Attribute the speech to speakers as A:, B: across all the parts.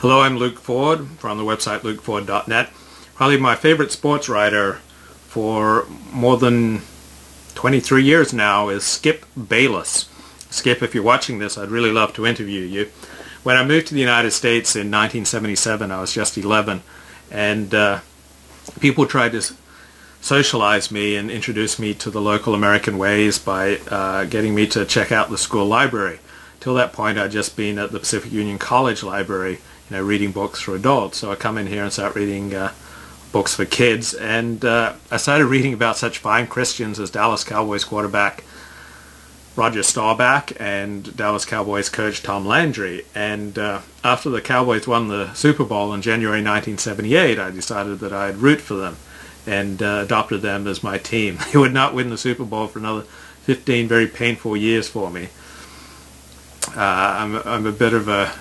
A: Hello, I'm Luke Ford from the website lukeford.net. Probably my favorite sports writer for more than 23 years now is Skip Bayless. Skip, if you're watching this, I'd really love to interview you. When I moved to the United States in 1977, I was just 11, and people tried to socialize me and introduce me to the local American ways by getting me to check out the school library. Till that point, I'd just been at the Pacific Union College Library, reading books for adults. So I come in here and start reading books for kids, and I started reading about such fine Christians as Dallas Cowboys quarterback Roger Staubach and Dallas Cowboys coach Tom Landry. And after the Cowboys won the Super Bowl in January 1978, I decided that I'd root for them and adopted them as my team. They would not win the Super Bowl for another 15 very painful years for me. I'm a bit of a,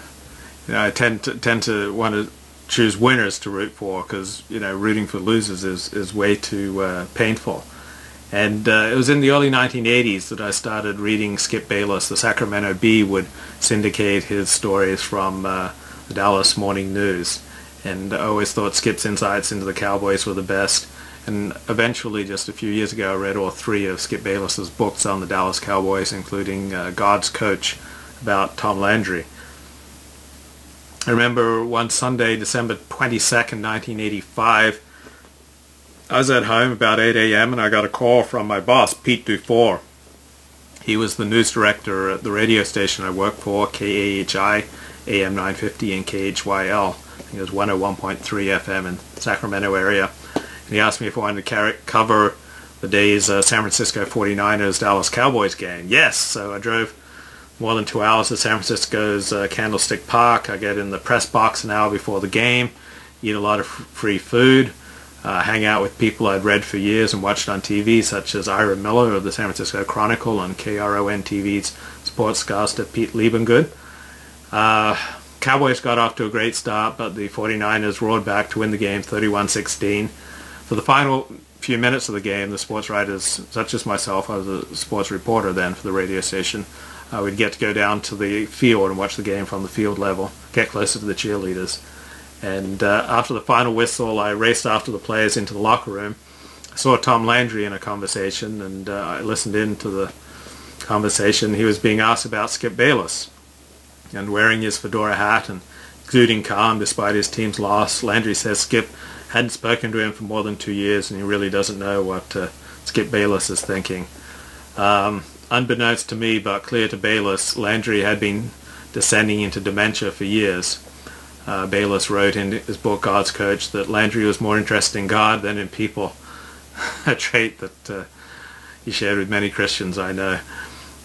A: I tend to want to choose winners to root for, because rooting for losers is way too painful. And it was in the early 1980s that I started reading Skip Bayless. The Sacramento Bee would syndicate his stories from the Dallas Morning News, and I always thought Skip's insights into the Cowboys were the best. And eventually, just a few years ago, I read all 3 of Skip Bayless's books on the Dallas Cowboys, including God's Coach, about Tom Landry. I remember one Sunday, December 22nd, 1985, I was at home about 8 a.m. and I got a call from my boss, Pete Dufour. He was the news director at the radio station I worked for, KAHI, AM 950, and KHYL. I think it was 101.3 FM in the Sacramento area. And he asked me if I wanted to cover the day's San Francisco 49ers Dallas Cowboys game. Yes, so I drove more than 2 hours to San Francisco's Candlestick Park. I get in the press box an hour before the game, eat a lot of free food, hang out with people I'd read for years and watched on TV, such as Ira Miller of the San Francisco Chronicle and KRON TV's sportscaster Pete Liebengood. Cowboys got off to a great start, but the 49ers roared back to win the game 31-16. For the final few minutes of the game, the sports writers, such as myself, I was a sports reporter then for the radio station, we'd get to go down to the field and watch the game from the field level, get closer to the cheerleaders. And after the final whistle, I raced after the players into the locker room. I saw Tom Landry in a conversation, and I listened in to the conversation. He was being asked about Skip Bayless, and wearing his fedora hat and exuding calm despite his team's loss. Landry says Skip hadn't spoken to him for more than 2 years, and he really doesn't know what Skip Bayless is thinking. Unbeknownst to me, but clear to Bayless, Landry had been descending into dementia for years. Bayless wrote in his book God's Coach that Landry was more interested in God than in people, a trait that he shared with many Christians I know.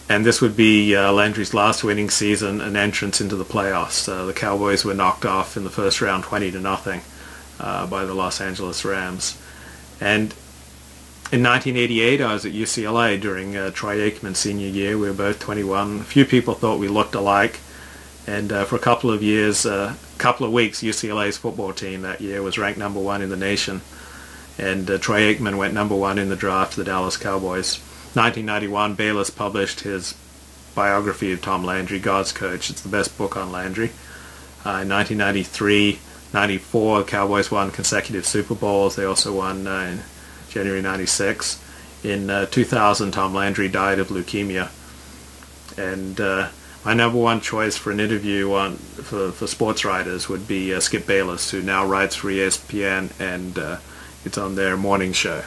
A: And this would be Landry's last winning season and entrance into the playoffs. The Cowboys were knocked off in the first round 20-0 by the Los Angeles Rams. And in 1988, I was at UCLA during Troy Aikman's senior year. We were both 21. A few people thought we looked alike. And for a couple of years, couple of weeks, UCLA's football team that year was ranked #1 in the nation. And Troy Aikman went #1 in the draft to the Dallas Cowboys. 1991, Bayless published his biography of Tom Landry, God's Coach. It's the best book on Landry. In 1993-94, the Cowboys won consecutive Super Bowls. They also won in January 96. In 2000, Tom Landry died of leukemia. And my #1 choice for an interview for sports writers would be Skip Bayless, who now writes for ESPN, and it's on their morning show.